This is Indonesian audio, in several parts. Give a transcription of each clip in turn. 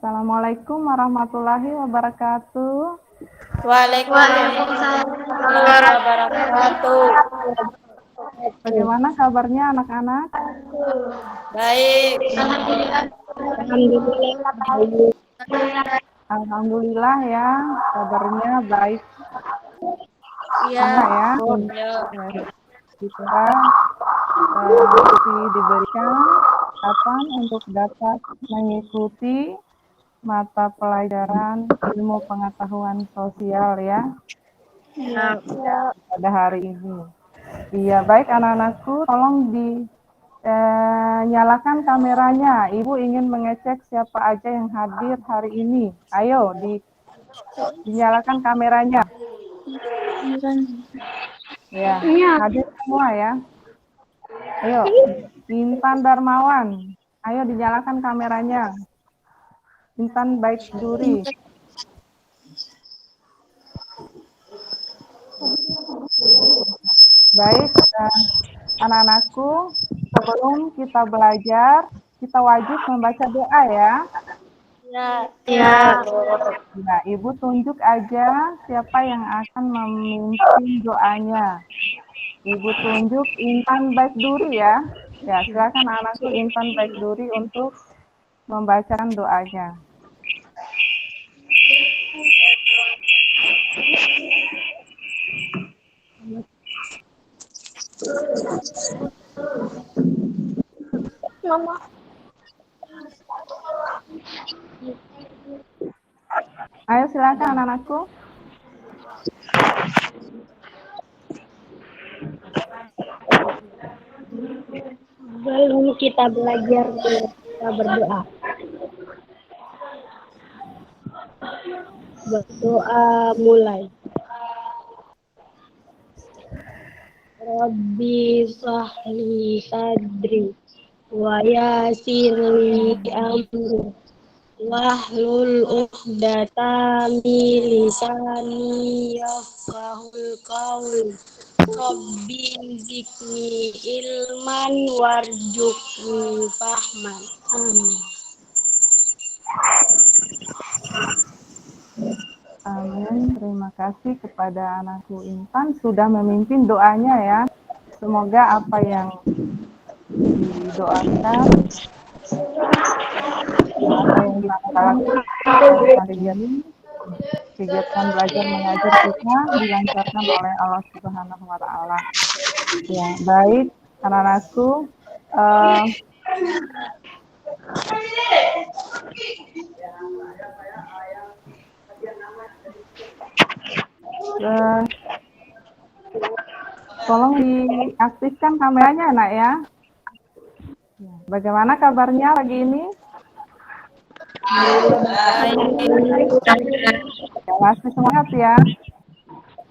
Assalamualaikum warahmatullahi wabarakatuh. Waalaikumsalam warahmatullahi wabarakatuh. Bagaimana kabarnya anak-anak? Baik. Alhamdulillah ya, kabarnya baik Iya. semua ya. Ya. Kita masih diberikan kesempatan untuk dapat mengikuti mata pelajaran ilmu pengetahuan sosial ya pada hari ini. Iya, baik anak-anakku, tolong nyalakan kameranya. Ibu ingin mengecek siapa aja yang hadir hari ini. Ayo, dinyalakan kameranya. Ya, hadir semua ya. Ayo, Intan Darmawan. Ayo dinyalakan kameranya. Intan Baik Duri. Baik, anak-anakku, sebelum kita belajar, kita wajib membaca doa ya. Ya. Nah, Ibu tunjuk aja siapa yang akan memimpin doanya. Ibu tunjuk Intan Baik Duri ya. Ya, silakan anakku Intan Baik Duri untuk membacakan doanya. Mama. Ayo silakan anak-anakku. Sebelum kita belajar, kita berdoa. Berdoa mulai. Rabbi sahli sadri wa yassirli amri wahlul 'uqdatam min lisani yafqahul qaul. Rabbi zidni ilman warzuqni fahman. Amin. Amin. Terima kasih kepada anakku Intan sudah memimpin doanya ya. Semoga apa yang didoakan, apa yang kita lakukan hari ini, kegiatan belajar mengajar kita dilancarkan oleh Allah Subhanahu wa Ta'ala. Ya, baik anak-anakku. Tolong diaktifkan kameranya, Nak ya. Bagaimana kabarnya pagi ini? Ya, masih semangat ya.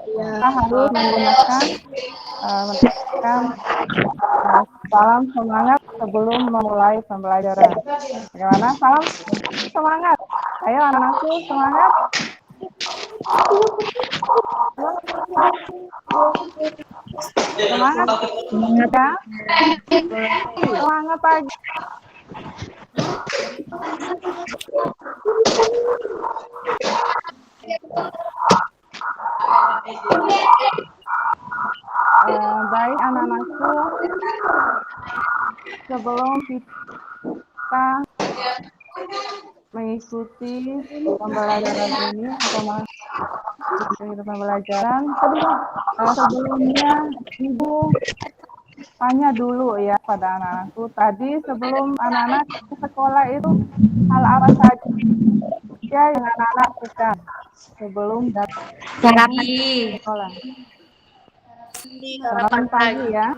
Kita harus menggunakan salam semangat sebelum memulai pembelajaran. Bagaimana? Salam semangat. Ayo anak-anakku semangat. Semangat ya. Semangat pagi. Baik anak-anakku, sebelum kita mengikuti pembelajaran ini atau mengikuti pembelajaran, sebelumnya Ibu tanya dulu ya pada anak-anakku. Tadi sebelum anak-anak ke sekolah itu hal apa saja yang anak-anak lakukan sebelum datang ke sekolah? Sarapan pagi ya.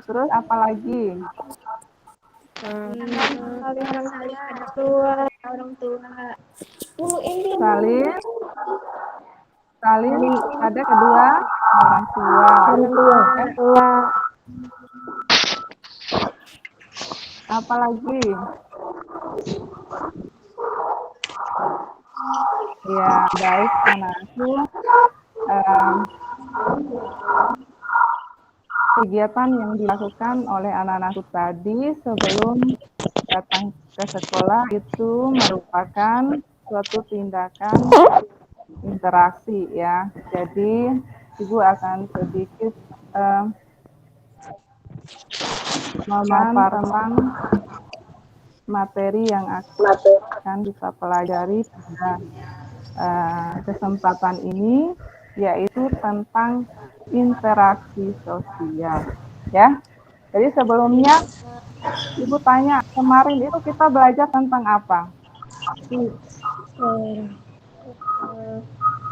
Terus apa lagi? Salim ada kedua orang tua. Apa lagi? Ya, baik anakku. Kegiatan yang dilakukan oleh anak-anakku tadi sebelum datang ke sekolah itu merupakan suatu tindakan interaksi ya. Jadi Ibu akan sedikit memaparkan materi yang akan kita pelajari pada kesempatan ini, yaitu tentang interaksi sosial ya. Jadi sebelumnya Ibu tanya, kemarin itu kita belajar tentang apa?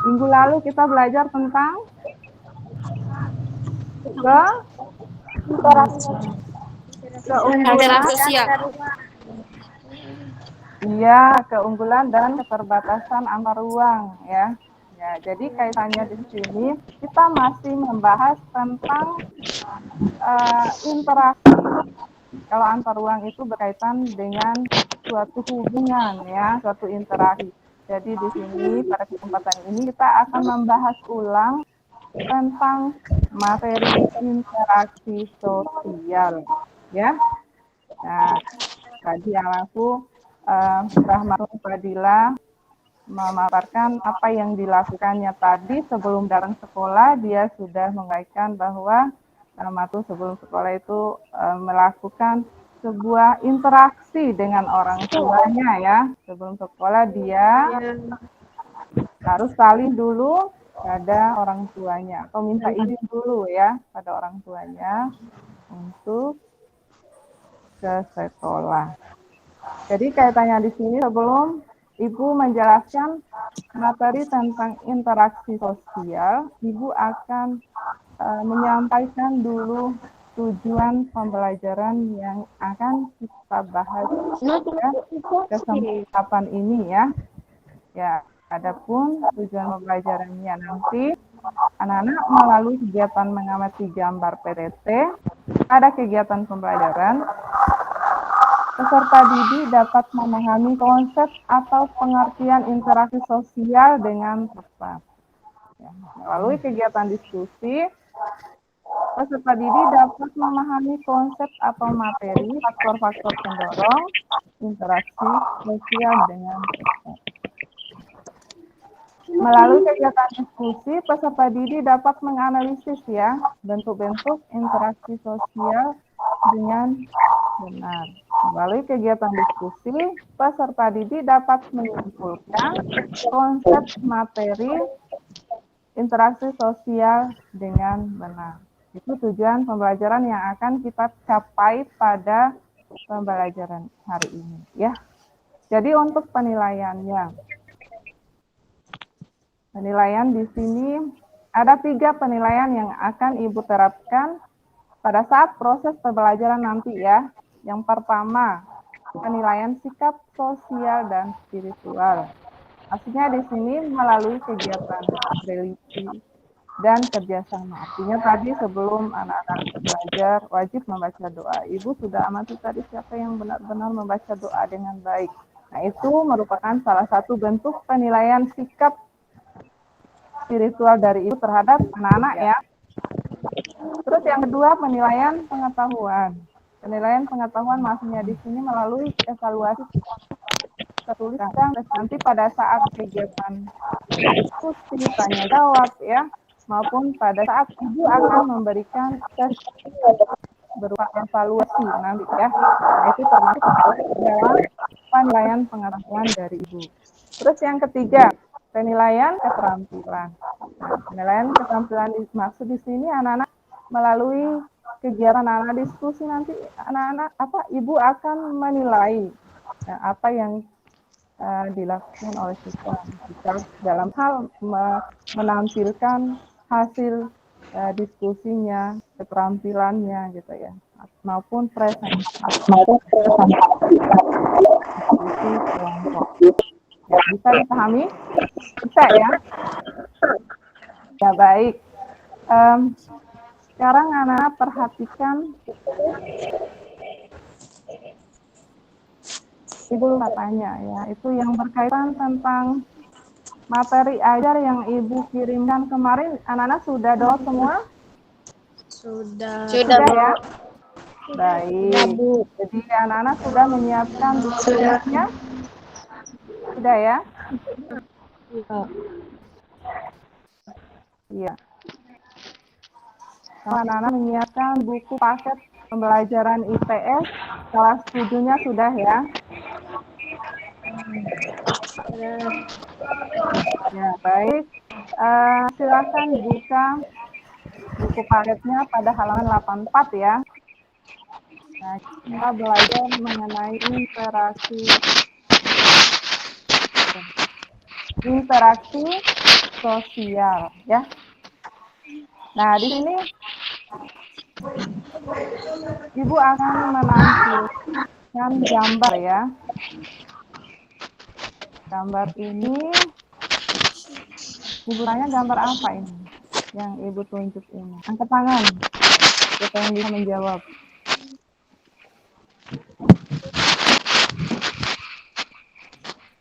Minggu lalu kita belajar tentang keunggulan, sosial. iya, keunggulan dan keterbatasan antar ruang ya. Ya, jadi kaitannya di sini kita masih membahas tentang interaksi. Kalau antar ruang itu berkaitan dengan suatu hubungan ya, suatu interaksi. Jadi di sini pada kesempatan ini kita akan membahas ulang tentang materi interaksi sosial ya. Nah, tadi yang aku Rahmatul Fadila memaparkan apa yang dilakukannya tadi sebelum datang sekolah. Dia sudah menguraikan bahwa Rahmatul sebelum sekolah itu melakukan sebuah interaksi dengan orang tuanya ya. Sebelum sekolah dia harus saling dulu pada orang tuanya atau minta izin dulu ya pada orang tuanya untuk ke sekolah. Jadi kaitannya di sini sebelum Ibu menjelaskan materi tentang interaksi sosial, Ibu akan menyampaikan dulu tujuan pembelajaran yang akan kita bahas ya, kesempatan ini ya. Ya, adapun tujuan pembelajarannya nanti anak-anak melalui kegiatan mengamati gambar PDT, ada kegiatan pembelajaran, peserta didik dapat memahami konsep atau pengertian interaksi sosial dengan tepat. Ya, melalui kegiatan diskusi, peserta didik dapat memahami konsep atau materi faktor-faktor pendorong interaksi sosial dengan tepat. Melalui kegiatan diskusi, peserta didik dapat menganalisis ya bentuk-bentuk interaksi sosial dengan benar. Melalui kegiatan diskusi, peserta didik dapat menyimpulkan konsep materi interaksi sosial dengan benar. Itu tujuan pembelajaran yang akan kita capai pada pembelajaran hari ini ya. Jadi untuk penilaiannya, penilaian di sini ada 3 penilaian yang akan Ibu terapkan pada saat proses pembelajaran nanti ya. Yang pertama, penilaian sikap sosial dan spiritual. Artinya di sini melalui kegiatan religi dan kerjasama. Artinya tadi sebelum anak-anak belajar wajib membaca doa. Ibu sudah amati tadi siapa yang benar-benar membaca doa dengan baik. Nah, itu merupakan salah satu bentuk penilaian sikap spiritual dari Ibu terhadap anak-anak ya. Terus yang kedua, penilaian pengetahuan. Penilaian pengetahuan maksudnya di sini melalui evaluasi tertuliskan nanti pada saat kegiatan diskusi, tanya jawab ya, maupun pada saat Ibu akan memberikan tes berupa evaluasi nanti ya. Nah, itu termasuk dalam penilaian pengetahuan dari Ibu. Terus yang ketiga, penilaian keterampilan. Nah, penilaian keterampilan maksud di sini anak-anak melalui kegiatan anak diskusi nanti anak-anak Ibu akan menilai apa yang dilakukan oleh siswa dalam hal menampilkan hasil diskusinya, keterampilannya gitu ya, maupun presentasi diskusi kelompok. Ya, bisa dipahami? Bisa ya? Ya baik. Sekarang anak perhatikan Ibu tanya ya, itu yang berkaitan tentang materi ajar yang Ibu kirimkan kemarin, anak-anak sudah download semua? Sudah Sudah ya? Baik. Bu. Jadi anak-anak sudah menyiapkan buku-bukunya? Sudah ya? Ya. Iya. Anak-anak menyiapkan buku paket pembelajaran IPS kelas 7-nya sudah ya? Ya, baik. Silakan buka buku paketnya pada halaman 84 ya. Nah, kita belajar mengenai interaksi sosial ya. Nah, di sini Ibu akan menampilkan gambar ya. Gambar ini, Ibu tanya gambar apa ini? Yang Ibu tunjuk ini. Angkat tangan. Siapa yang bisa menjawab?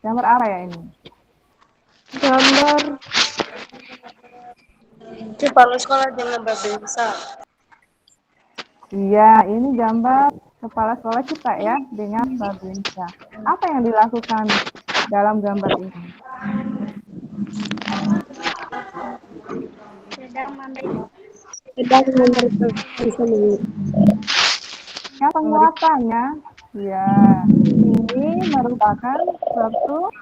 Gambar apa ya ini? Gambar kepala sekolah dengan babinsa. Iya, ini gambar kepala sekolah kita ya dengan babinsa. Apa yang dilakukan dalam gambar ini? Sedang memberi Yang penguatannya, ya, ini merupakan suatu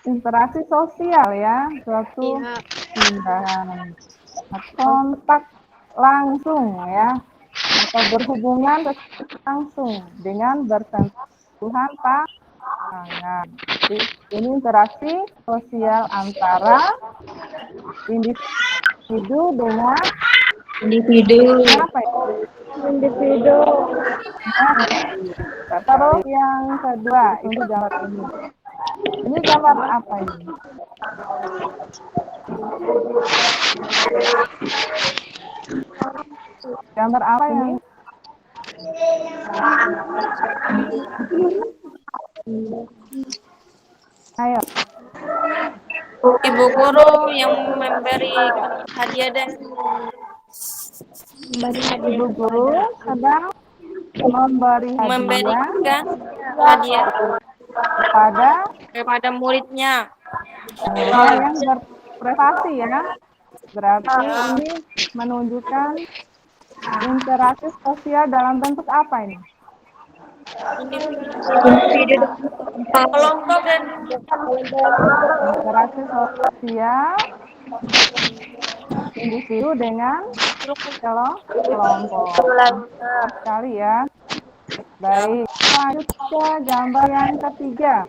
interaksi sosial ya, suatu tindakan kontak langsung ya, atau berhubungan langsung dengan bersentuhan tangan. Jadi, ini interaksi sosial antara individu dengan apa ya? individu. Terus yang kedua, ini gambar ini. Ini gambar apa ini? Gambar apa ini? Ayo. Ibu guru yang memberikan hadiah dan Ibu guru sedang memberi hadiah memberikan hadiah kepada muridnya. yang berprestasi ya. Berarti ini menunjukkan interaksi sosial dalam bentuk apa ini? Individu, kelompok dan Interaksi sosial individu dengan kelompok. Sekali ya. Baik, lanjut ke gambar yang ketiga.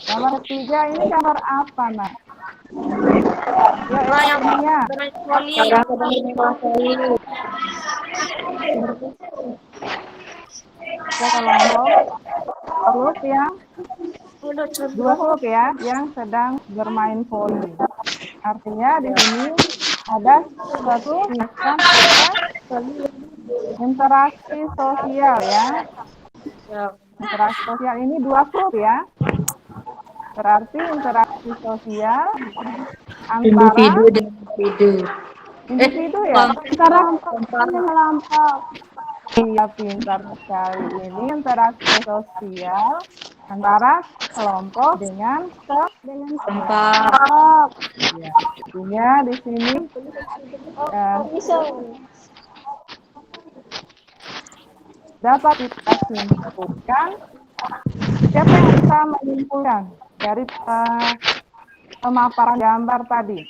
Gambar ketiga ini gambar apa, Nak? Ya, ilmunya. Ke kelompok huruf yang dua huruf ya, yang sedang bermain voli. Artinya di sini ada suatu tindakan interaksi sosial ya. Interaksi sosial ini dua huruf ya. Berarti interaksi sosial antara individu ya. Antara kelompok. Iya, pintar sekali. Ini interaksi sosial antara kelompok dengan kelompok. Ya, artinya di sini dapat kita simpulkan. Siapa yang bisa menyimpulkan dari pemaparan gambar tadi?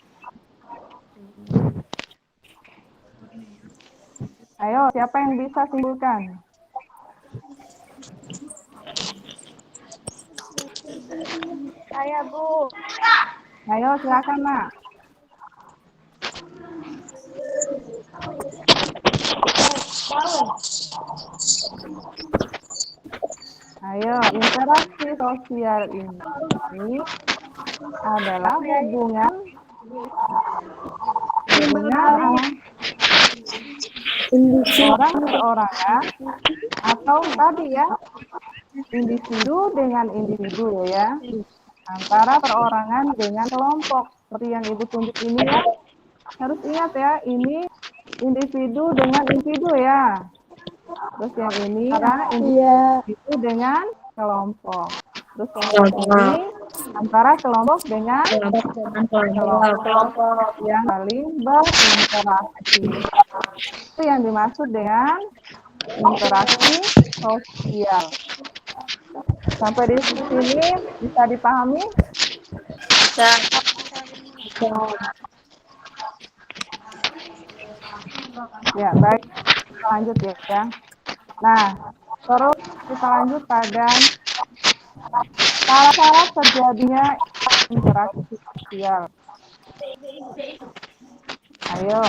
Ayo, siapa yang bisa simpulkan? Saya, Bu. Ayo, silakan, Nak. Ayo, interaksi sosial ini adalah hubungan orang seorangan atau tadi ya, individu dengan individu ya, antara perorangan dengan kelompok seperti yang Ibu tunjuk ini ya. Harus ingat ya, ini individu dengan individu ya. Terus yang ini Iya. individu dengan kelompok. Terus kelompok ini antara kelompok dengan kelompok yang saling berinteraksi. Itu yang dimaksud dengan interaksi sosial. Sampai di sini bisa dipahami? Bisa. Ya, baik. Kita lanjut ya. Nah, terus kita lanjut pada syarat-syarat terjadinya interaksi sosial. Ayo,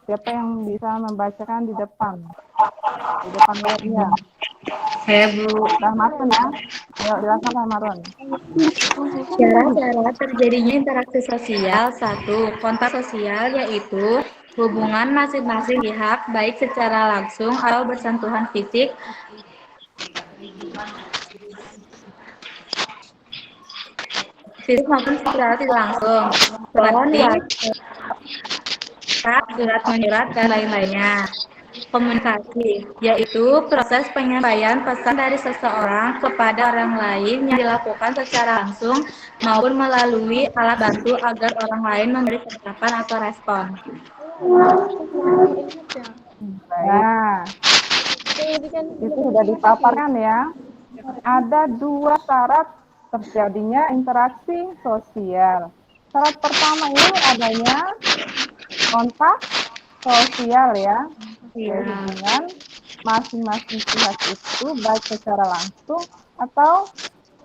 siapa yang bisa membacakan di depan layarnya? Saya Bu. Rahmatun ya. Ayo, silakan Rahmatun. Syarat-syarat terjadinya interaksi sosial. 1. Kontak sosial yaitu hubungan masing-masing pihak baik secara langsung atau bersentuhan fisik maupun secara tidak langsung seperti surat menyurat dan lain-lainnya. Komunikasi yaitu proses penyampaian pesan dari seseorang kepada orang lain yang dilakukan secara langsung maupun melalui alat bantu agar orang lain memberi tanggapan atau respon. Nah, itu sudah dipaparkan ya. Ada 2 syarat terjadinya interaksi sosial. Syarat pertama ini adanya kontak sosial ya. Hubungan masing-masing pihak itu baik secara langsung atau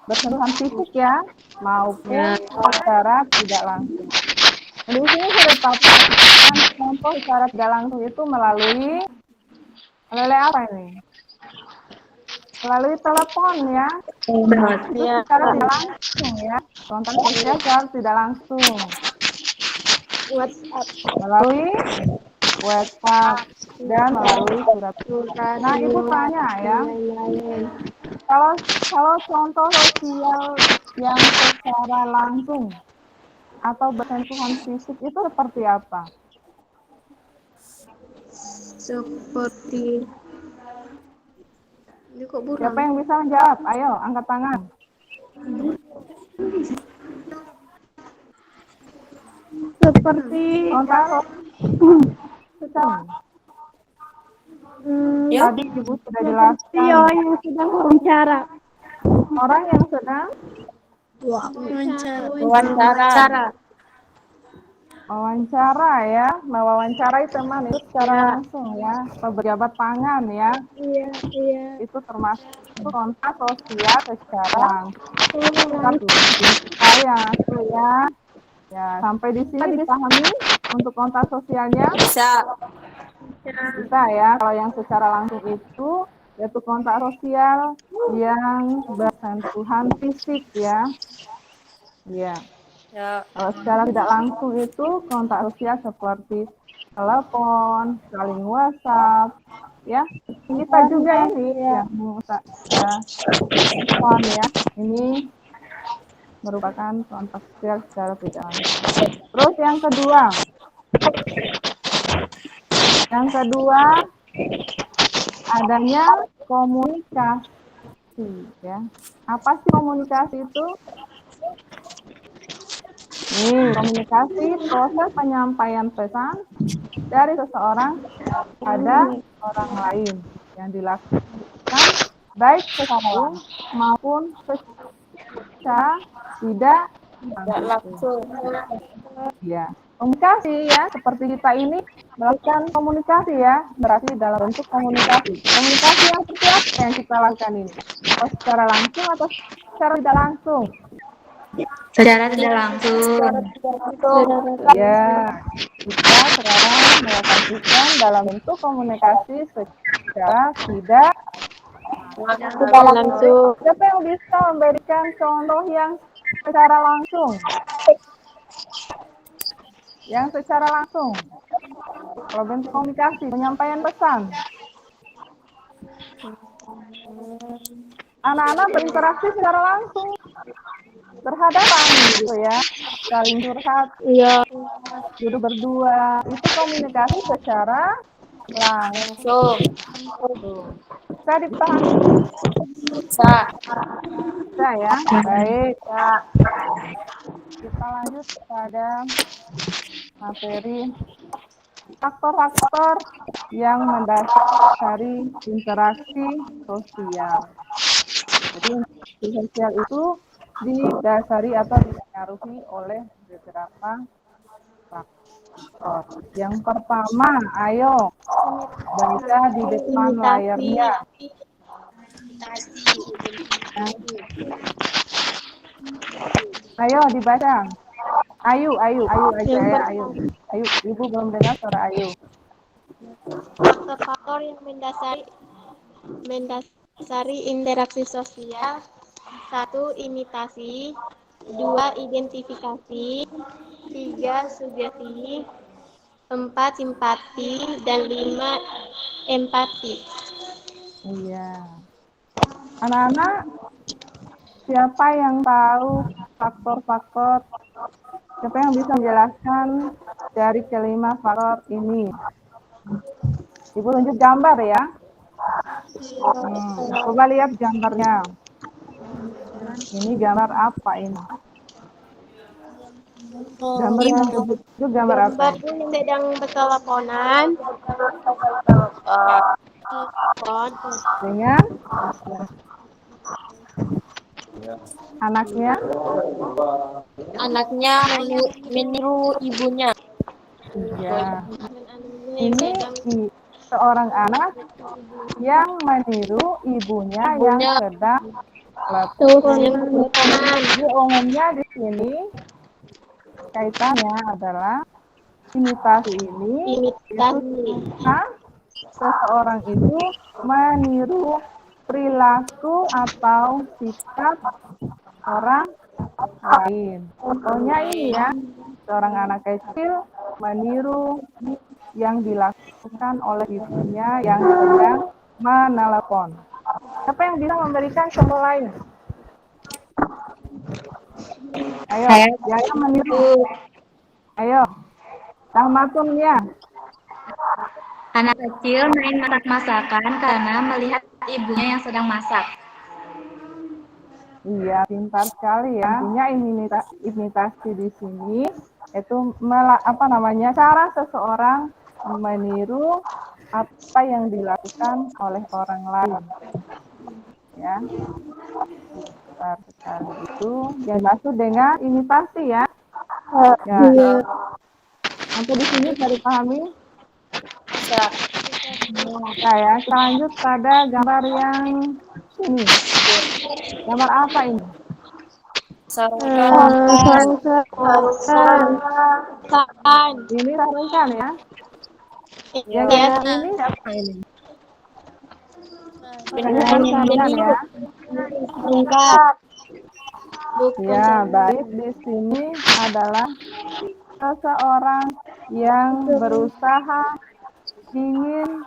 bersentuhan fisik ya, maupun secara tidak langsung. Di sini sudah dipaparkan contoh secara tidak langsung itu melalui apa ini? Melalui telepon ya. Itu secara tidak langsung ya. Kontak sosial secara tidak langsung. WhatsApp. Melalui WhatsApp dan melalui surat. Nah, Ibu tanya ya. Kalau contoh sosial yang secara langsung atau bersentuhan fisik itu seperti apa? Seperti ini kok burung. Siapa yang bisa menjawab? Ayo, angkat tangan. Seperti Kontak sosial. Tadi Ibu sudah jelaskan. orang yang sedang wawancara. Orang yang sedang wawancara ya, mewawancarai teman itu secara langsung ya, atau berjabat tangan ya, Iya. itu termasuk kontak sosial secara langsung. Sekali yang asli ya. Ya, sampai di sini dipahami untuk kontak sosialnya? Bisa. Bisa ya. Kalau yang secara langsung itu yaitu kontak sosial yang bersentuhan fisik ya. Ya. Ya. Kalau secara tidak langsung itu kontak sosial seperti telepon, saling WhatsApp, ya. Kita juga ini yang telepon ya. Ini merupakan kontak sosial secara tidak langsung. Terus yang kedua adanya komunikasi ya. Apa sih komunikasi itu? Komunikasi proses penyampaian pesan dari seseorang pada orang lain yang dilakukan baik secara langsung maupun secara tidak langsung. Ya, komunikasi ya, seperti kita ini melakukan komunikasi ya, berarti dalam bentuk komunikasi. Komunikasi yang seperti apa yang kita lakukan ini? Oh, secara langsung atau secara tidak langsung? Secara tidak langsung. Ya, kita sekarang melakukan dalam bentuk komunikasi secara tidak langsung. Siapa yang bisa memberikan contoh yang secara langsung? Yang secara langsung. Kalau bentuk komunikasi, penyampaian pesan. Anak-anak berinteraksi secara langsung terhadap gitu ya, saling curhat, Iya. duduk berdua. Itu komunikasi secara langsung. langsung. Bisa dipahami? Bisa. Bisa ya? Baik. Kita lanjut pada materi faktor-faktor yang mendasari interaksi sosial. Jadi interaksi sosial itu didasari atau dipengaruhi oleh beberapa faktor. Yang pertama, ayo baca di depan layarnya. Ayo dibaca. Ayu aja ya, ayu. Ayu, ibu belum dengar suara ayu. Faktor-faktor yang mendasari interaksi sosial. 1. Imitasi. 2. Identifikasi. 3. Sugesti. 4. Simpati. Dan 5. Empati. Iya. Anak-anak, siapa yang tahu faktor-faktor? Siapa yang bisa menjelaskan dari kelima faktor ini? Ibu tunjuk gambar ya. Coba lihat gambarnya. Ini gambar apa ini? Gambar yang tunjuk gambar apa? Gambar yang sedang berteleponan. Dengan anaknya. Anaknya meniru ibunya. Iya. Ini seorang anak yang meniru ibunya yang sedang teleponan. Jadi umumnya di sini kaitannya adalah imitasi ini itu seseorang itu meniru perilaku atau sikap orang lain. Contohnya ini ya, seorang anak kecil meniru yang dilakukan oleh ibunya yang sedang menelepon. Siapa yang bisa memberikan contoh lain? Ayo, Yaya meniru. Ayo, Rahmatunnya. Anak kecil main masak-masakan karena melihat ibunya yang sedang masak. Iya, pintar sekali ya. Intinya imitasi di sini itu cara seseorang meniru apa yang dilakukan oleh orang lain. Ya, pintar sekali itu yang dimaksud dengan imitasi ya. Ya. Sampai di sini bisa dipahami? Bisa. Nah, ya, kita lanjut pada gambar yang ini. Gambar apa ini? Sarungkan. Ini sarungkan ya. Yang ini apa ini? Sarungkan ya. Ya, baik. Di sini adalah seseorang yang berusaha ingin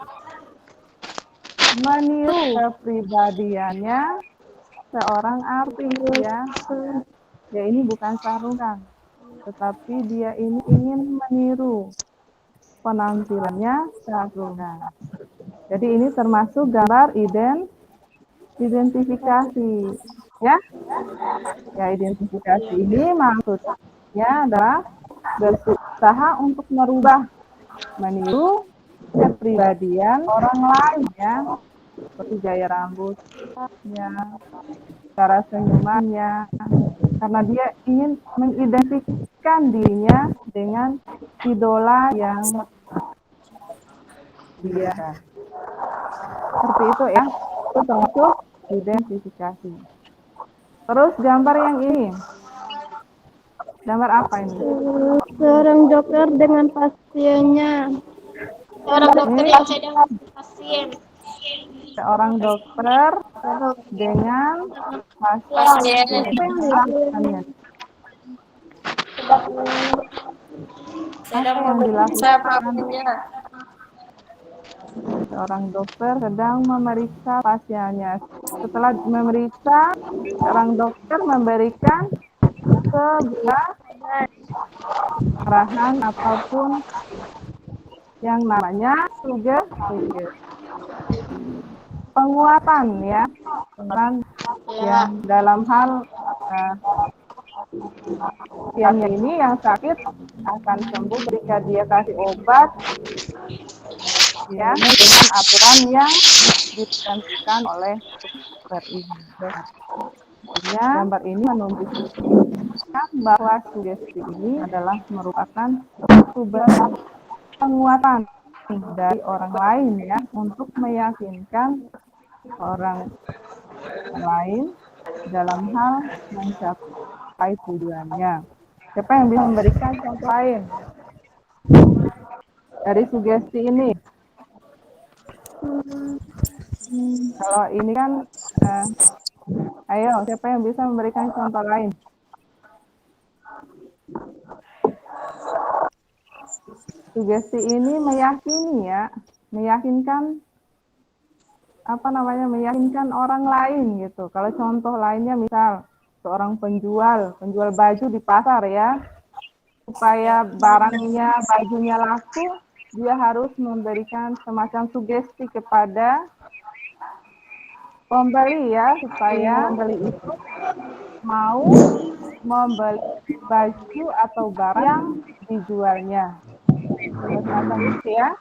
meniru kepribadiannya seorang artis ya. Ya, ini bukan sarungan, tetapi dia ini ingin meniru penampilannya sarungan. Jadi ini termasuk gambar identifikasi ya. Ya, identifikasi ini maksudnya adalah berusaha untuk merubah, meniru kepribadian orang lain ya, seperti gaya rambutnya, cara senyumannya, karena dia ingin mengidentifikasikan dirinya dengan idola yang dia. Seperti itu ya, itu termasuk identifikasi. Terus gambar yang ini, gambar apa ini? Seorang dokter dengan pasiennya. Seorang dokter yang sedang pasien. Seorang dokter dengan pasien. Apa yang dilakukannya? Sedang Apa yang memeriksa dilakukan? pasiennya. Seorang dokter sedang memeriksa pasiennya. Setelah memeriksa, seorang dokter memberikan sebuah arahan ataupun yang namanya sugesti. Penguatan ya, penguatan yang dalam hal pasiennya ini yang sakit akan sembuh ketika dia kasih obat ya dengan aturan yang ditentukan oleh dokter ini. Gambar ini menunjukkan bahwa sugesti ini adalah merupakan sumber penguatan dari orang lain ya untuk meyakinkan orang lain dalam hal mencapai tujuannya. Siapa yang bisa memberikan contoh lain dari sugesti ini? Kalau ini kan, ayo siapa yang bisa memberikan contoh lain? Sugesti ini meyakini ya, meyakinkan meyakinkan orang lain gitu. Kalau contoh lainnya misal seorang penjual baju di pasar ya, supaya barangnya, bajunya laku, dia harus memberikan semacam sugesti kepada pembeli ya, supaya pembeli itu mau membeli baju atau barang yang dijualnya. Semacam itu ya.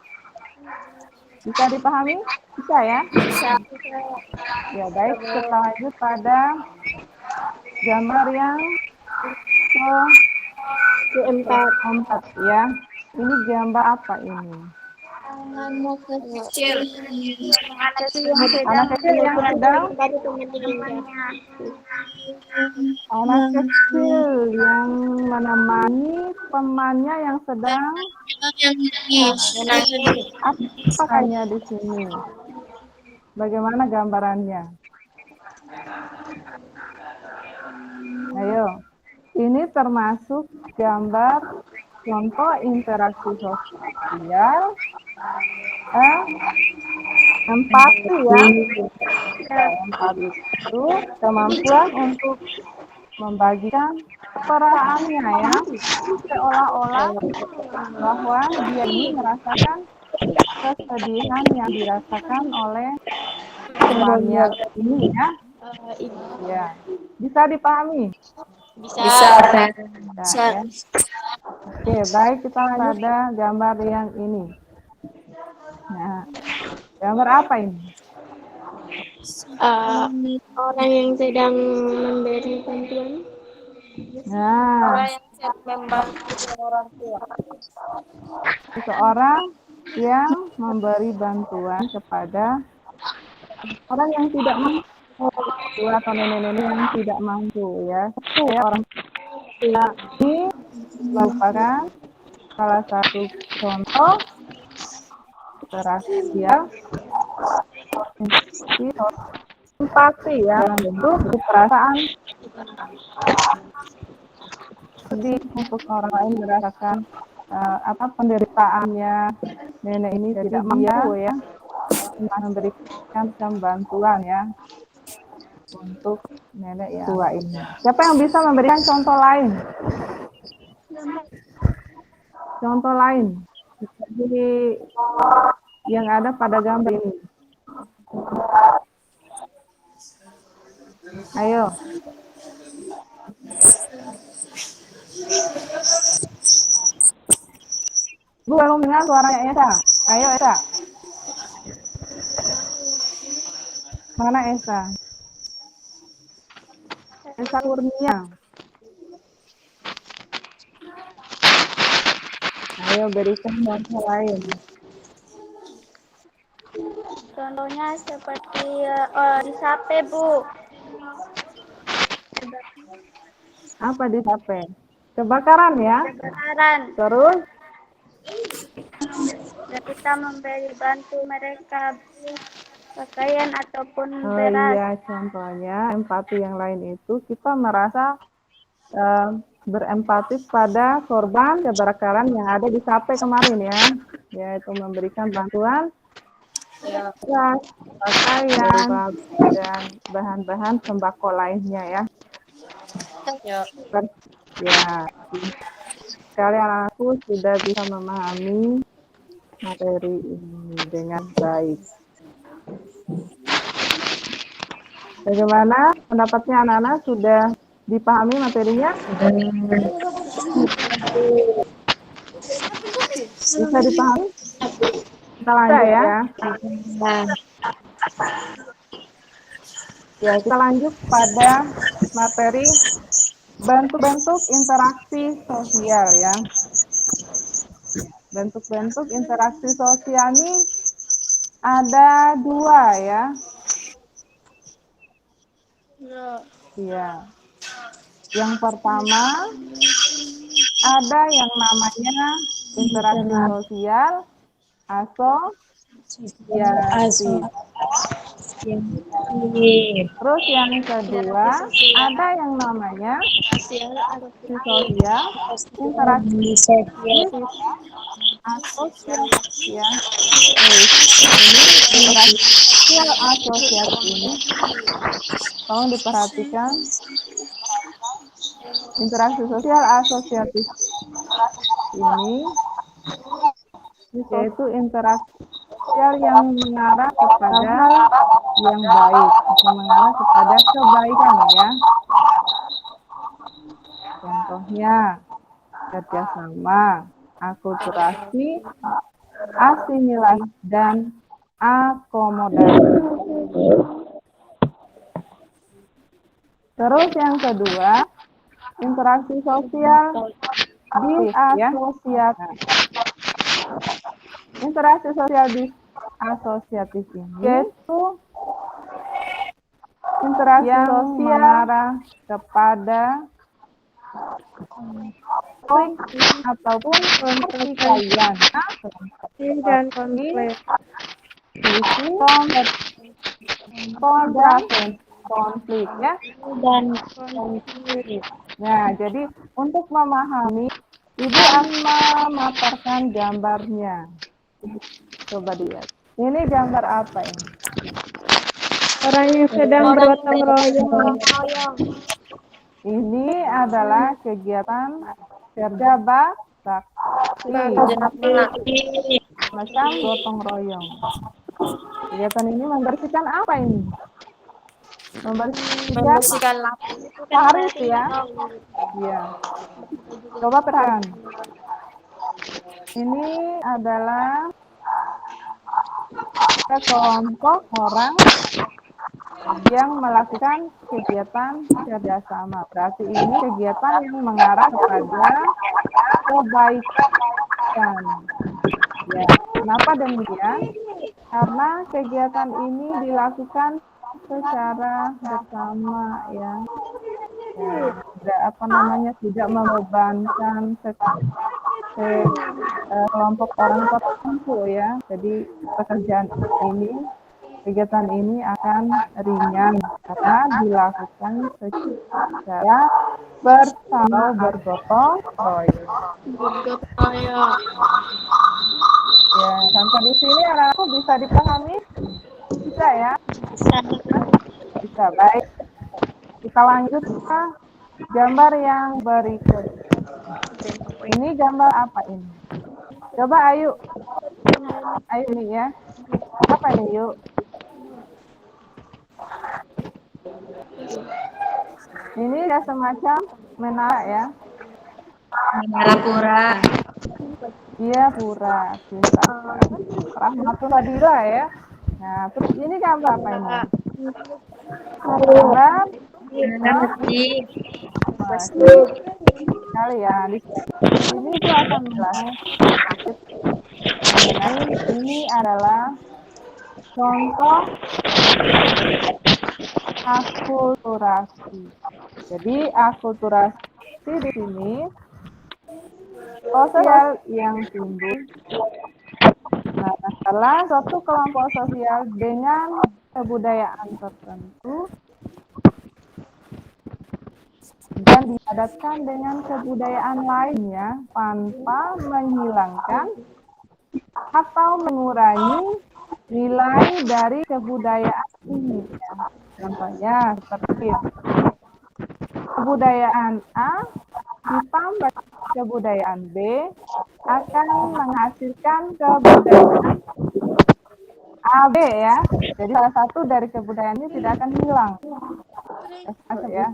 Bisa dipahami? Bisa ya? Bisa. Ya baik, kita lanjut pada gambar yang keempat ya. Ini gambar apa ini? Anak kecil. Anak kecil yang sedang menemani temannya yang sedang apakahnya di sini? Bagaimana gambarannya? Ayo, ini termasuk gambar contoh interaksi sosial, empati ya. Empati itu kemampuan untuk membagikan perasaannya ya, seolah-olah bahwa dia ini merasakan kesedihan yang dirasakan oleh temannya ini ya. Ya, bisa dipahami? Bisa. Nah, ya. Oke, baik, kita lanjut pada gambar yang ini. Nah, gambar apa ini? Orang yang sedang memberi bantuan. Nah, Orang yang sedang membantu orang tua. seseorang yang memberi bantuan kepada orang yang tidak mampu atau nenek-nenek yang tidak mampu ya. Orang tua ini merupakan salah satu contoh interaksi empati ya, dalam bentuk perasaan sedih untuk orang lain merasakan penderitaannya nenek ini tidak mampu ya, memberikan bantuan ya untuk nenek yang tua ini. Siapa yang bisa memberikan contoh lain? Contoh lain seperti yang ada pada gambar ini. Ayo. Bu, belum dengar suaranya Esa. Ayo Esa. Mana Esa? Esa Kurnia. Ayo berikan contoh lain. Contohnya seperti di sape, Bu. Apa di HP? Kebakaran ya? Kebakaran. Terus? Dan kita memberi bantu mereka pakaian ataupun Oh beras. iya, contohnya empati yang lain itu kita merasa berempati pada korban kebakaran yang ada di Sape kemarin ya, yaitu memberikan bantuan beras, pakaian, dan bahan-bahan sembako lainnya ya. Ya. Ya, sekali anakku sudah bisa memahami materi ini dengan baik. Bagaimana pendapatnya anak-anak? Sudah dipahami materinya? Bisa dipahami? Kita lanjut ya. Ya, kita lanjut pada materi bentuk-bentuk interaksi sosial ya. Bentuk-bentuk interaksi sosial ini ada 2 ya. Iya. Yang pertama ada yang namanya interaksi sosial asosiatif. Terus yang kedua ada yang namanya sosial interaksi asosiatif ya. Ini interaksi sosial asosiatif ini tolong diperhatikan. Interaksi sosial asosiatif ini yaitu interaksi sosial yang mengarah kepada yang baik atau mengarah kepada kebaikan ya. Contohnya kerjasama, akulturasi, asimilasi, dan akomodasi. Terus yang kedua, interaksi sosial disosiatif. Interaksi sosial disosiatif ini yaitu interaksi yang mengarah kepada konflik ataupun pertikaian Dan konflik. konflik ya. Dan konflik. Nah, jadi untuk memahami, Ibu akan memaparkan gambarnya. Coba lihat. Ini gambar apa ini? Orang yang sedang bergotong royong. Ini adalah kegiatan kerja bakti macam gotong royong. Kegiatan ini membersihkan apa ini? Membersihkan lapangan. Parit ya. Iya. Coba perhatikan. Ini adalah sekelompok orang yang melakukan kegiatan kerjasama. Berarti ini kegiatan yang mengarah kepada kebaikan. Ya, kenapa demikian? Karena kegiatan ini dilakukan secara bersama ya. Tidak membebankan kelompok orang tertentu ya. Jadi kegiatan ini akan ringan karena dilakukan secara bersama bergotong royong. Ya, sampai di sini anak-anakku bisa dipahami? Bisa ya? Bisa, baik. Kita lanjut ke gambar yang berikut. Ini gambar apa ini? Coba Ayu. Ayu ini ya. Apa ini yuk? Ini ada semacam menara ya. Menara pura. Iya, pura. Rahmatullah ya. Nah, terus ini gambar apa ini? Gambar Masjid. sekali ya. Di sini itu akan menjelaskan mengenai ini adalah contoh akulturasi. Jadi akulturasi di sini sosial yang timbul. Nah, setelah suatu kelompok sosial dengan kebudayaan tertentu dan dipadatkan dengan kebudayaan lainnya tanpa menghilangkan atau mengurangi nilai dari kebudayaan ini. Contohnya seperti kebudayaan A ditambah kebudayaan B akan menghasilkan kebudayaan AB ya. Jadi salah satu dari kebudayaan ini tidak akan hilang. Ya.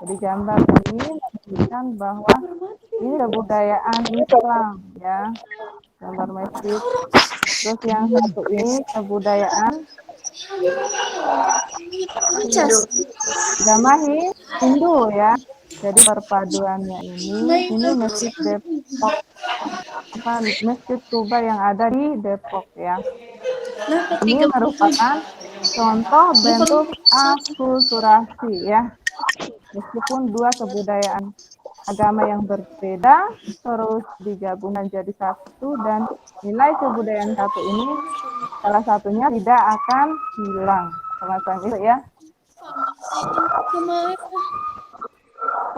Jadi gambar ini menunjukkan bahwa ini kebudayaan Islam ya. Gambar masjid. Terus yang satu ini kebudayaan agama Hindu ya. Jadi perpaduannya ini masjid Depok, masjid Kuba yang ada di Depok ya. Ini merupakan contoh bentuk akulturasi ya. Meskipun dua kebudayaan agama yang berbeda terus digabungkan jadi satu dan nilai kebudayaan satu ini salah satunya tidak akan hilang. Semacam itu ya.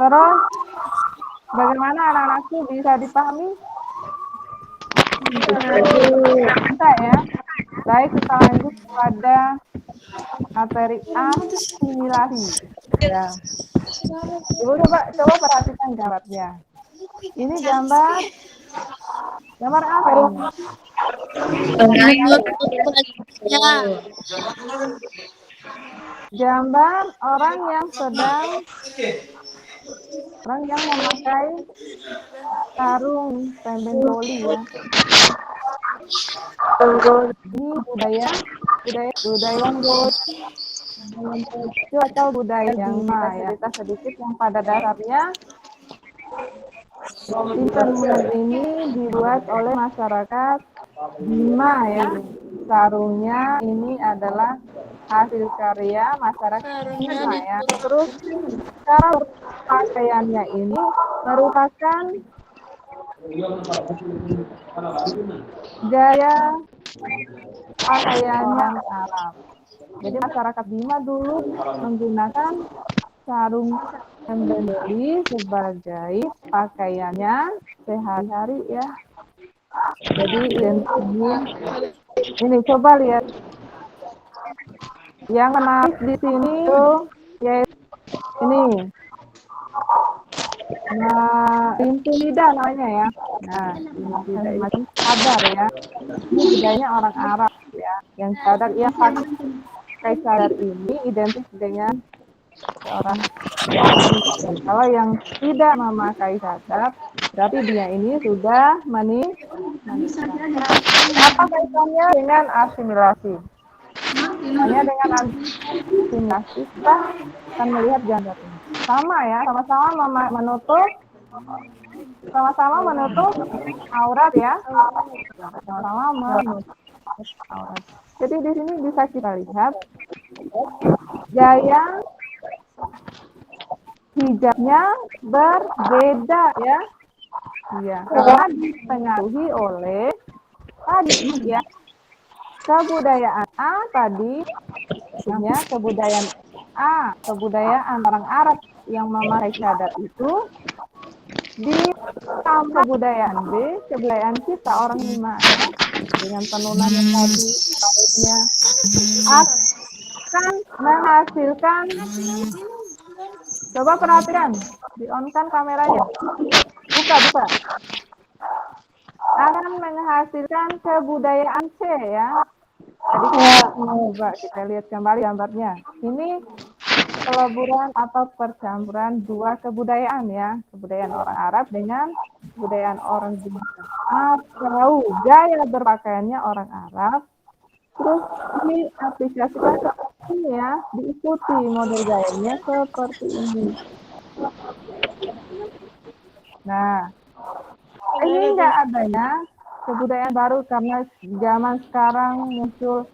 Terus bagaimana anak-anakku bisa dipahami? Bisa ya. Baik, kita lanjut pada materi asimilasi. Ya. Ibu coba perhatikan gambarnya. Ini gambar apa ini? Gambar orang yang memakai sarung tembeng ya. Ini budaya itu atau budaya yang cerita sedikit yang pada dasarnya tenun ini dibuat oleh masyarakat Bima ya. Sarungnya ini adalah hasil karya masyarakat Bima ya. Terus cara pakaiannya ini merupakan gaya pakaiannya Arab. Jadi masyarakat Bima dulu menggunakan sarung embeli sebagai pakaiannya sehari-hari ya. Jadi ini coba lihat. Yang menarik di sini yaitu ini. Nah, Intimida namanya ya. Nah, Intimida macam sadar ya. Ini budayanya orang Arab ya. Yang sadar ya pakai sadar ini identik dengan orang. Kalau yang tidak memakai sadar, berarti dia ini sudah menikah. Apa kaitannya dengan asimilasi? Hanya dengan asimilasi kita akan melihat gambar ini. Sama ya, sama-sama menutup aurat ya. Sama-sama menutup aurat. Jadi di sini bisa kita lihat gaya hijabnya berbeda ya. Iya, karena dipengaruhi oleh tadi ya kebudayaan A tadi ya kebudayaan orang Arab yang memakai cadar itu ditambah kebudayaan B, kebudayaan kita orang Bima ya, dengan penunan yang tadi akan menghasilkan. Coba perhatikan, di-on-kan kameranya. Buka. Akan menghasilkan kebudayaan C ya. Tadi kita lihat kembali gambarnya. Ini peleburan atau percampuran dua kebudayaan ya. Kebudayaan orang Arab dengan kebudayaan orang Bima. Atau gaya berpakaiannya orang Arab. Terus diaplikasikan seperti ini ya. Diikuti model gayanya seperti ini. Nah, ini nggak adanya kebudayaan baru karena zaman sekarang muncul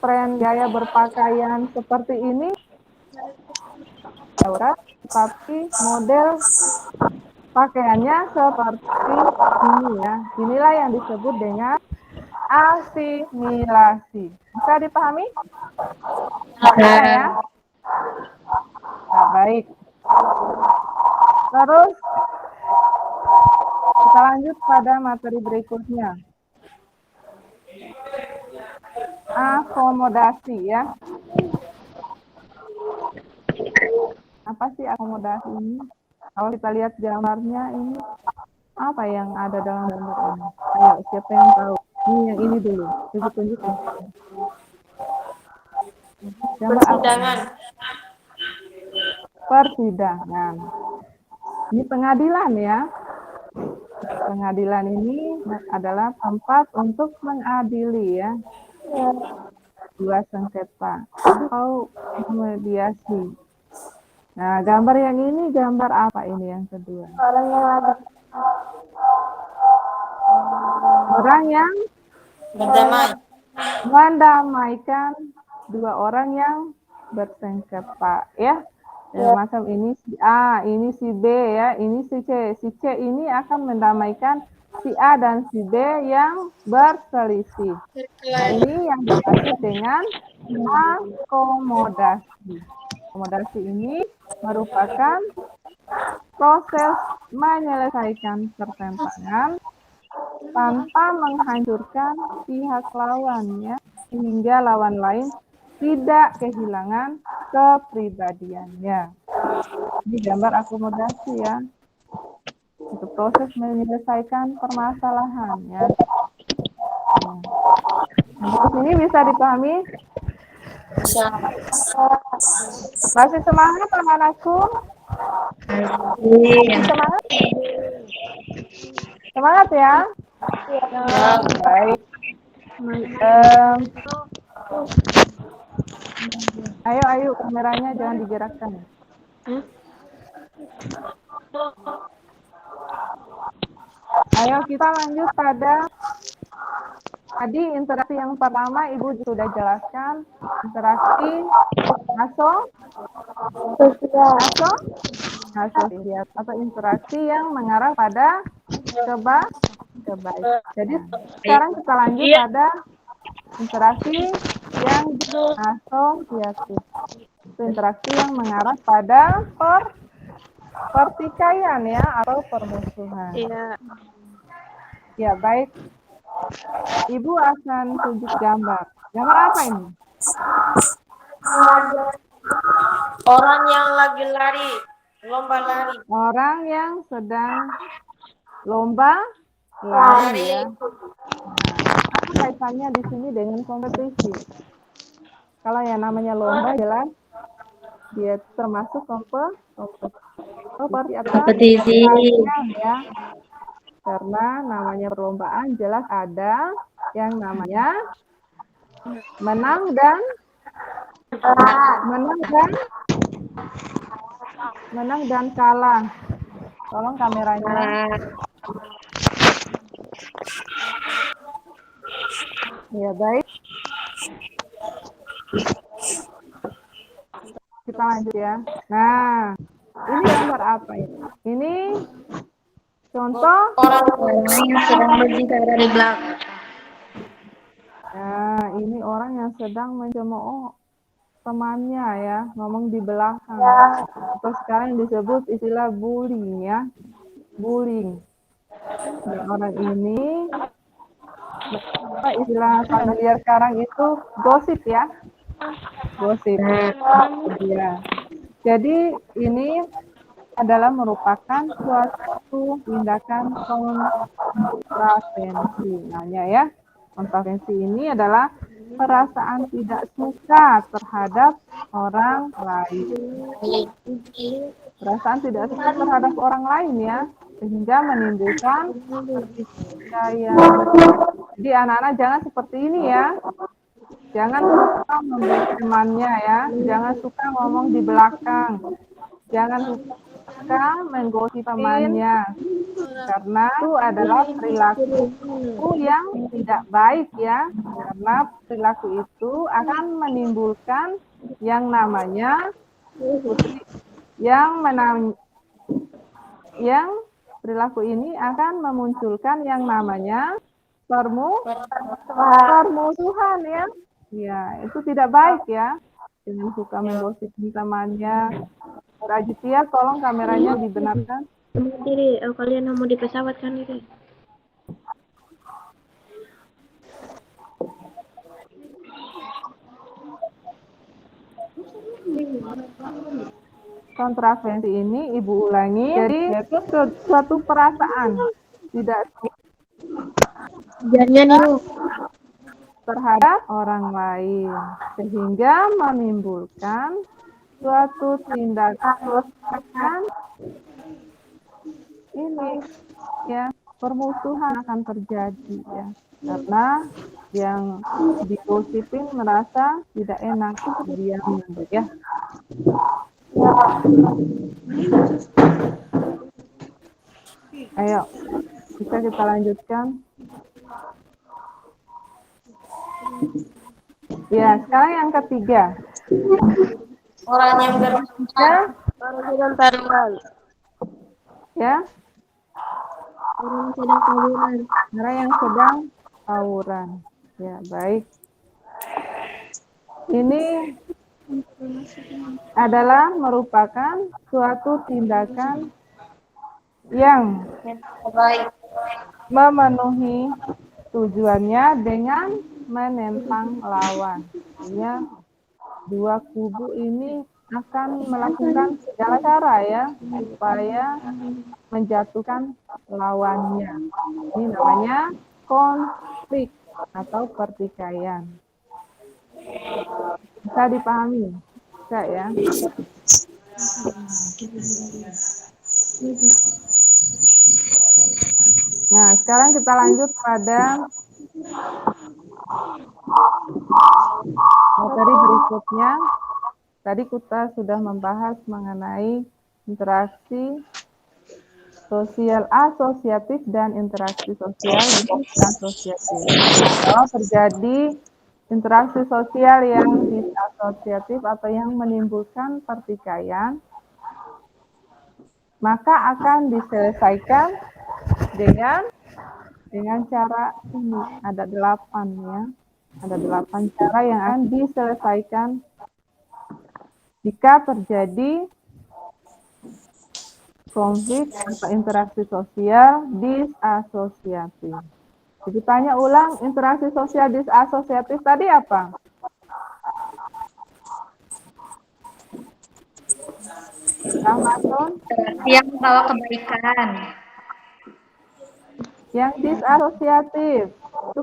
tren gaya berpakaian seperti ini. Tapi model pakaiannya seperti ini ya. Inilah yang disebut dengan asimilasi. Bisa dipahami? Bisa ya? Nah, baik. Terus kita lanjut pada materi berikutnya. Akomodasi ya. Apa sih akomodasi ini? Kalau kita lihat gambarnya ini, apa yang ada dalam gambar ini? Ayo, siapa yang tahu? Ini yang ini dulu. Ibu tunjukkan. Gambar apa ini? Persidangan. Persidangan. Ini pengadilan ya. Pengadilan ini adalah tempat untuk mengadili ya dua sengketa atau mediasi. Nah, gambar yang ini gambar apa ini yang kedua? Orang yang lagi Orang yang Berdamai. mendamaikan dua orang yang bersengketa ya. Macam ini si A, ini si B ya, ini si C. Si C ini akan mendamaikan si A dan si B yang berselisih. Nah, ini yang dimaksud dengan akomodasi. Akomodasi ini merupakan proses menyelesaikan pertentangan tanpa menghancurkan pihak lawannya sehingga lawan lain tidak kehilangan kepribadiannya. Ini gambar akomodasi ya. Untuk proses menyelesaikan permasalahan ya. Nah, ini bisa dipahami? Bisa. Masih semangat anak-anakku? Semangat? Semangat ya? Ya. Baik. Ayo, kameranya jangan digerakkan. Ayo kita lanjut pada tadi interaksi yang pertama Ibu sudah jelaskan. Interaksi asosiatif atau interaksi yang mengarah pada kebaikan. Jadi sekarang kita lanjut pada interaksi yang asosiatif. Interaksi yang mengarah pada pertikaian ya atau permusuhan. Iya. Ya, baik. Ibu akan tunjuk gambar. Gambar apa ini? Orang yang lagi lari. Lomba lari. Orang yang sedang lomba lari ya. Apa kaitannya di sini dengan kompetisi? Kalau yang namanya lomba jelas dia termasuk Kompetisi. Ya. Karena namanya perlombaan jelas ada yang namanya menang dan kalah. Tolong kameranya. Ya, baik. Kita lanjut ya. Nah, ini gambar apa ini? Ini contoh Orang yang sedang berbicara di belakang. Nah, ini orang yang sedang mencemooh temannya ya, ngomong di belakang. Atau sekarang disebut istilah bullying ya. Bullying. Dan orang ini istilah familiar sekarang itu gosip ya. Gosip. Ya. Jadi ini adalah merupakan suatu tindakan kontravensi namanya ya. Kontravensi ini adalah perasaan tidak suka terhadap orang lain. Perasaan tidak suka terhadap orang lain ya, sehingga menimbulkan pertikaian. Jadi anak-anak jangan seperti ini ya. Jangan suka membuli temannya ya. Jangan suka ngomong di belakang. Jangan suka menggosip temannya. Karena itu adalah perilaku yang tidak baik ya. Karena perilaku itu akan menimbulkan yang namanya yang perilaku ini akan memunculkan yang namanya permusuhan ya. Ya, itu tidak baik ya. Jangan suka menggosip temannya. Rajitia, tolong kameranya dibenarkan. Diri, kalian mau di pesawat kan ini? Kontravensi ini Ibu ulangi, jadi yaitu suatu perasaan tidak Jangan nih. terhadap orang lain sehingga menimbulkan suatu tindakan ini ya, permusuhan akan terjadi ya, karena yang digosipin merasa tidak enak dia menyebut ya. Ayo, bisa kita lanjutkan. Ya, sekarang yang ketiga. Orang yang Ya, Orang sedang taruhan. ya, Orang sedang tawuran. orang yang sedang tawuran. Ya, baik. Ini adalah merupakan suatu tindakan yang baik. memenuhi tujuannya dengan menentang lawan. Artinya dua kubu ini akan melakukan segala cara ya supaya menjatuhkan lawannya. Ini namanya konflik atau pertikaian. Bisa dipahami? Bisa ya? Nah, sekarang kita lanjut pada materi berikutnya. Tadi kita sudah membahas mengenai interaksi sosial asosiatif dan interaksi sosial disasosiatif. Kalau terjadi interaksi sosial yang disasosiatif atau yang menimbulkan pertikaian, maka akan diselesaikan dengan cara ini. Ada 8 ya. Ada 8 cara yang akan diselesaikan jika terjadi konflik atau interaksi sosial disasosiatif. Jadi tanya ulang, interaksi sosial disasosiatif tadi apa? Yang membawa kebaikan. Yang disasosiatif. Itu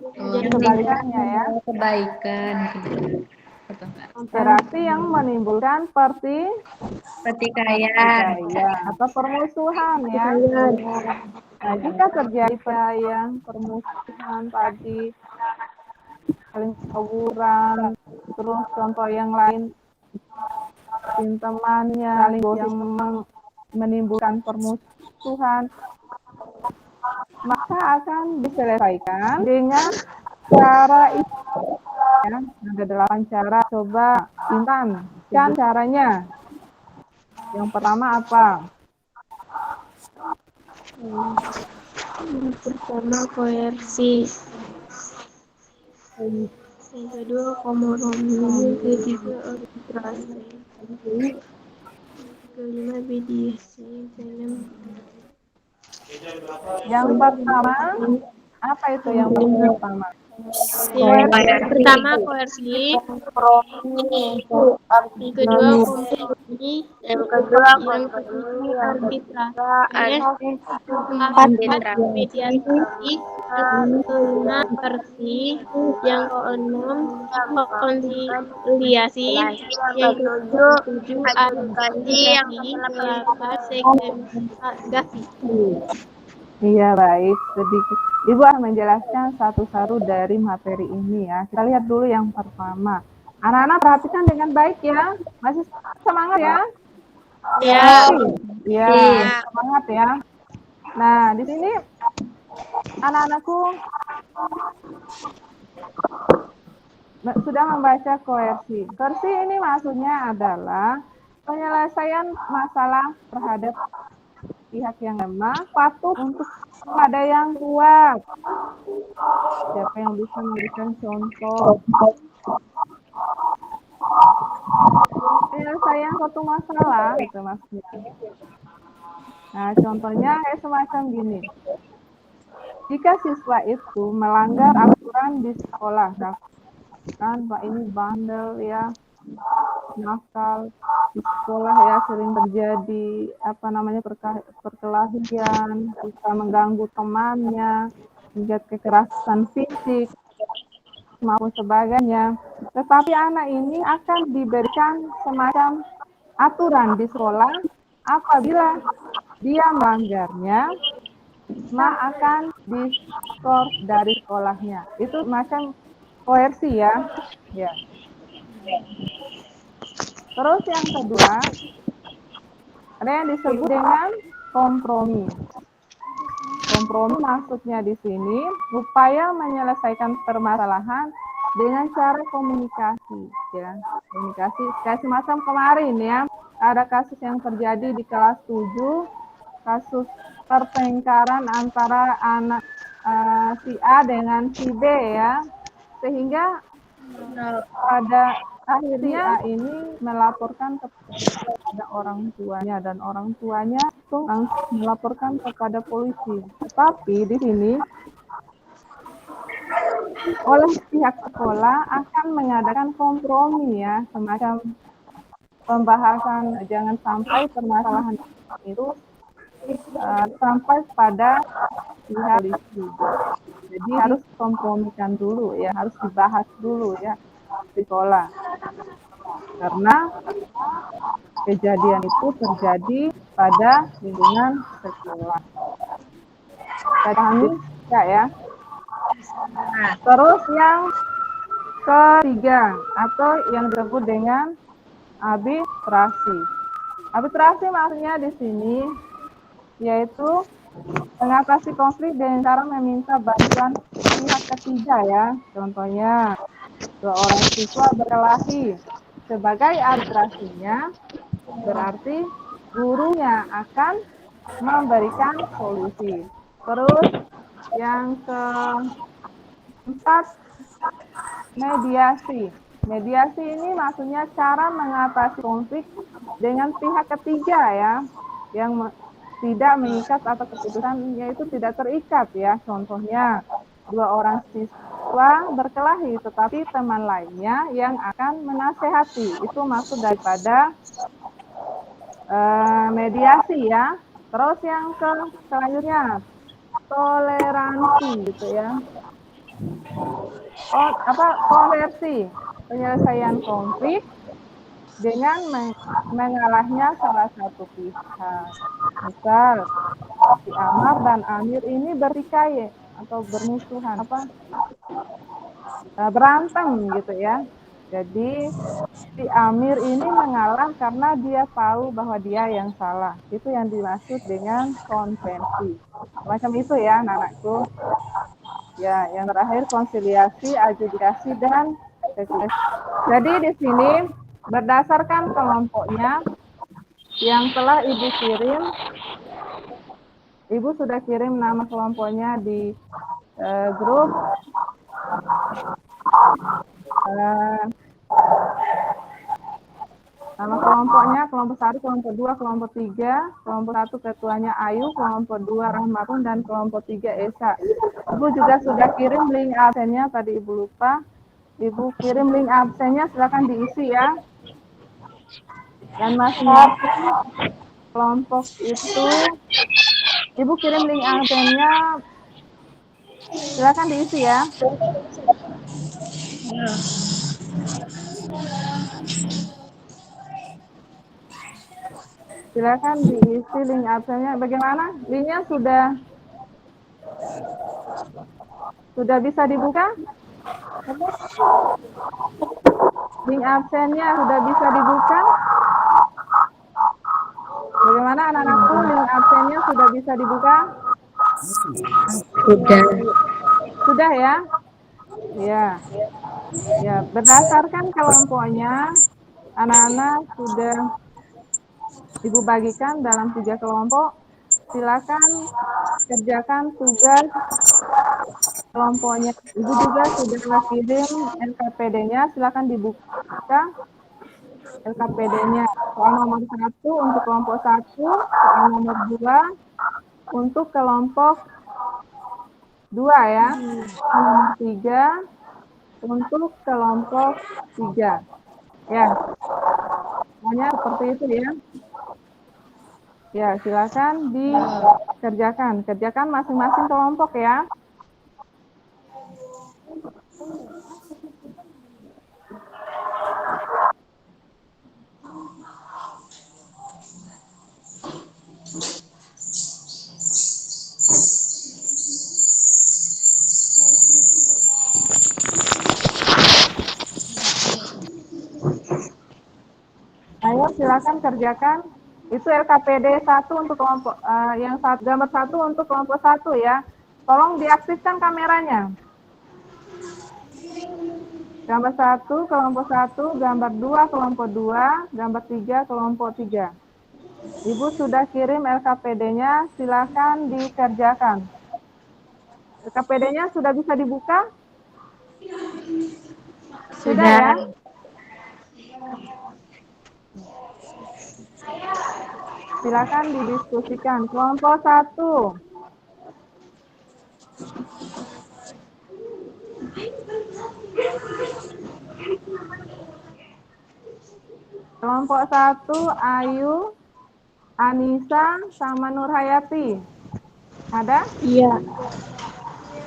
kebalikannya ya. Kebaikan. Interaksi yang menimbulkan Pertikaian. atau permusuhan ya. Nah, jika terjadi pertikaian, permusuhan tadi, saling tawuran, terus contoh yang lain, temannya, saling yang menimbulkan permusuhan, maka akan diselesaikan dengan cara itu. Ya, ada 8 cara. Coba Intan, kan caranya. Yang pertama apa? Yang pertama koersi. Yang kedua kompromi. Yang ketiga arbitrasi. Yang kelima mediasi. Yang pertama, apa itu yang pertama? Yang pertama koersi. Yang kedua kompromi. Yang ketiga arbitrasi. Keempat mediasi. Yang kelima versi. Yang keenam konsiliasi. Yang ketujuh advokasi. Yang delapan segregasi. Iya, baik. Sedikit. Ibu akan menjelaskan satu-satu dari materi ini ya. Kita lihat dulu yang pertama. Anak-anak perhatikan dengan baik ya. Masih semangat ya? Ya. Ya, semangat ya. Nah, di sini anak-anakku sudah membaca koersi. Koersi ini maksudnya adalah penyelesaian masalah terhadap pihak yang lemah patuh untuk pada yang kuat. Siapa yang bisa memberikan contoh? Penyelesaian suatu masalah itu maksudnya. Nah, contohnya kayak semacam gini. Jika siswa itu melanggar aturan di sekolah, kan Pak ini bandel ya, nakal, di sekolah ya sering terjadi perkelahian, bisa mengganggu temannya, hingga kekerasan fisik maupun sebagainya. Tetapi anak ini akan diberikan semacam aturan di sekolah, apabila dia melanggarnya, maka akan diskor dari sekolahnya. Itu macam koersi ya. Ya. Terus yang kedua, ada yang disebut dengan kompromi. Kompromi maksudnya di sini upaya menyelesaikan permasalahan dengan cara komunikasi, ya. Komunikasi kayak semacam kemarin ya, ada kasus yang terjadi di kelas 7, kasus pertengkaran antara anak si A dengan si B ya. Sehingga pada akhirnya si A ini melaporkan kepada orang tuanya, dan orang tuanya langsung melaporkan kepada polisi. Tetapi di sini oleh pihak sekolah akan mengadakan kompromi ya, semacam pembahasan, jangan sampai permasalahan itu sampai pada pihak polisi. Jadi harus kompromikan dulu ya, harus dibahas dulu ya di sekolah. Karena kejadian itu terjadi pada lingkungan sekolah. Pahami ya? Terus yang ketiga atau yang disebut dengan arbitrasi. Arbitrasi maksudnya di sini yaitu mengatasi konflik dengan cara meminta bantuan pihak ketiga ya. Contohnya, dua orang siswa berkelahi. Sebagai arbitrasinya berarti gurunya akan memberikan solusi. Terus yang keempat, mediasi. Mediasi ini maksudnya cara mengatasi konflik dengan pihak ketiga ya, yang tidak mengikat atau keputusannya itu tidak terikat ya. Contohnya, dua orang siswa berkelahi, tetapi teman lainnya yang akan menasehati. Itu maksud daripada mediasi ya. Terus yang selanjutnya, toleransi gitu ya. Konversi, penyelesaian konflik dengan mengalahnya salah satu pihak. Misal, si Amar dan Amir ini bertikai atau bermusuhan, berantem gitu ya. Jadi si Amir ini mengalah karena dia tahu bahwa dia yang salah. Itu yang dimaksud dengan konvensi. Macam itu ya anak-anakku. Ya, yang terakhir konsiliasi, adjudikasi, dan rekomendasi. Jadi di sini berdasarkan kelompoknya yang telah Ibu kirim, Ibu sudah kirim nama kelompoknya di grup. Nama kelompoknya kelompok 1, kelompok 2, kelompok 3. Kelompok 1 ketuanya Ayu, kelompok 2 Rahmatun, dan kelompok 3 Esa. Ibu juga sudah kirim link absennya, tadi Ibu lupa. Ibu kirim link absennya, silakan diisi ya. Dan masing-masing kelompok itu, Ibu kirim link absennya, silakan diisi ya. Silakan diisi link absennya. Bagaimana? Linknya sudah bisa dibuka? Link absennya sudah bisa dibuka? Bagaimana anak-anakku? Link absennya sudah bisa dibuka? Sudah ya? Ya. Ya, berdasarkan kelompoknya, anak-anak sudah Ibu bagikan dalam 3 kelompok. Silakan kerjakan tugas kelompoknya. Ibu juga sudah kirim LKPD-nya, silakan dibuka LKPD-nya. Soal nomor 1 untuk kelompok 1, soal nomor 2 untuk kelompok 2 ya. Soal nomor 3 untuk kelompok 3. Ya. Hanya seperti itu ya. Ya, silakan dikerjakan. Kerjakan masing-masing kelompok ya. Ayo silakan kerjakan. Itu LKPD 1 untuk kelompok gambar 1 untuk kelompok 1 ya. Tolong diaktifkan kameranya. Gambar 1 kelompok 1, gambar 2 kelompok 2, gambar 3 kelompok 3. Ibu sudah kirim LKPD-nya, silakan dikerjakan. LKPD-nya sudah bisa dibuka? Sudah ya? Silakan didiskusikan. Kelompok 1. Kelompok 1, Ayu, Anissa, sama Nurhayati. Ada? Iya.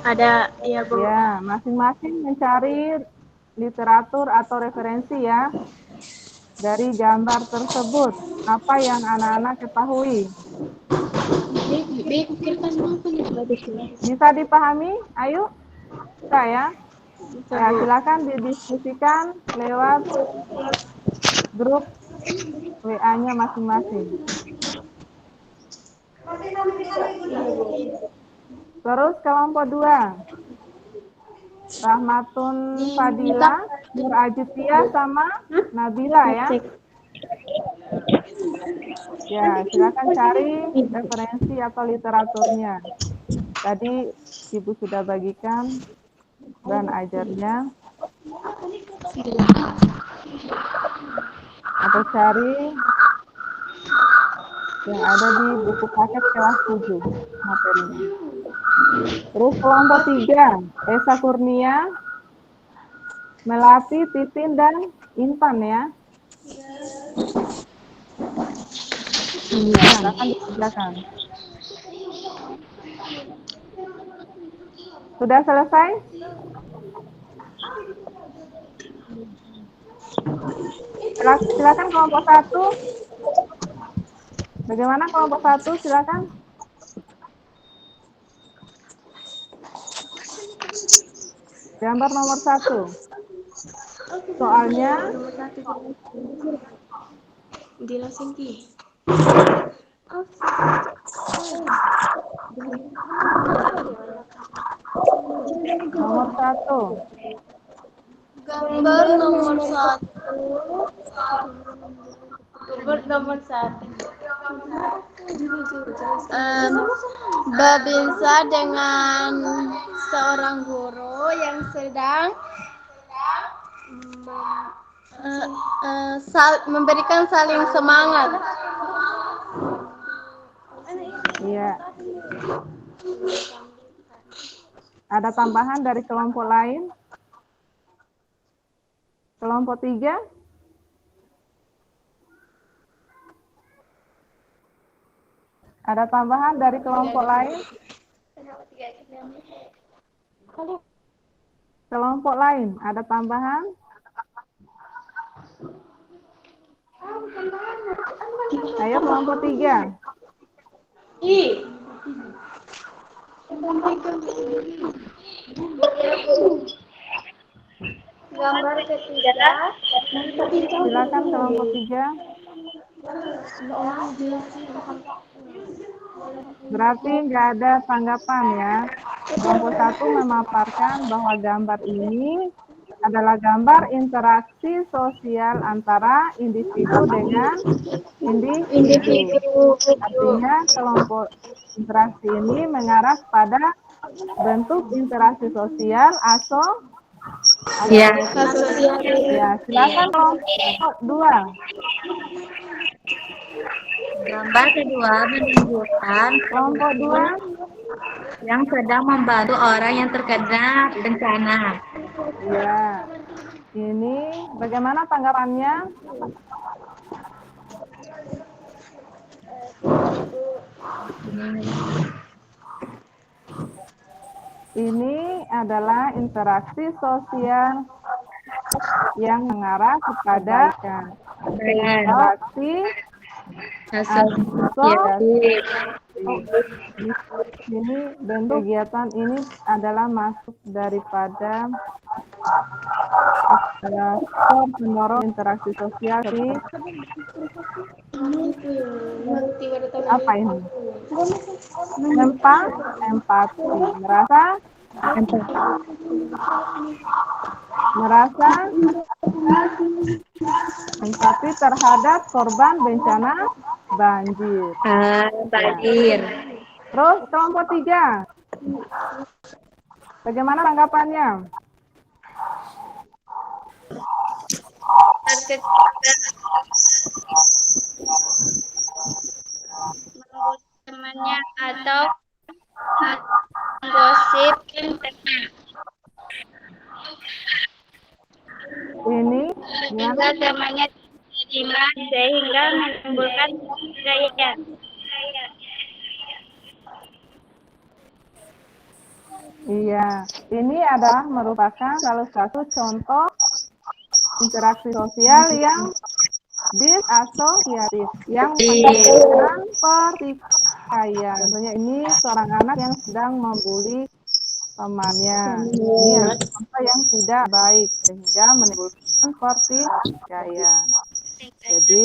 Ada, ya Bu. Ya, masing-masing mencari literatur atau referensi ya dari gambar tersebut. Apa yang anak-anak ketahui? Bisa dipahami? Ayo, bisa ya? Ya, silakan didiskusikan lewat grup WA-nya masing-masing. Terus kelompok 2. Rahmatun Fadila, Nur Ajutia, sama Nabila ya. Ya, silakan cari referensi atau literaturnya. Tadi Ibu sudah bagikan dan ajarnya. Atau cari yang ada di buku paket kelas 7 materinya. Terus kelompok 3, Esa Kurnia, Melati, Titin, dan Intan ya. Silakan dikerjakan. Sudah selesai? Silakan kelompok 1. Bagaimana kelompok 1? Silakan. Gambar nomor 1. Soalnya nomor 1. Gambar nomor 1. Gambar nomor 1. Babinsa dengan seorang guru yang sedang memberikan saling semangat. Iya. Ada tambahan dari kelompok lain? Kelompok 3? Ada tambahan dari kelompok lain? Kelompok lain, ada tambahan? Ayo kelompok 3. Gambar ketiga. Silakan kelompok 3. Berarti nggak ada tanggapan ya. Kelompok 1 memaparkan bahwa gambar ini adalah gambar interaksi sosial antara individu dengan individu. Artinya kelompok interaksi ini mengarah pada bentuk interaksi sosial Ya. ya, silakan kelompok 2. Gambar kedua menunjukkan Kelompok 2. yang sedang membantu orang yang terkena bencana. Ya. Ini bagaimana tanggapannya? Ini adalah interaksi sosial yang mengarah kepada interaksi Asosiatif. ini bentuk kegiatan ini adalah masuk daripada faktor pendorong interaksi sosial apa ini? Empati, merasa empati terhadap korban bencana banjir. Banjir. Terus kelompok 3. Bagaimana tanggapannya? Temannya atau gosip Ini sehingga temannya terima sehingga menimbulkan gaya. Iya, ini adalah merupakan salah satu contoh interaksi sosial yang disasosiatif, yang menggunakan pertikaian. Contohnya ini seorang anak yang sedang membuli temannya. Ini adalah contoh yang tidak baik sehingga menimbulkan pertikaian. Jadi,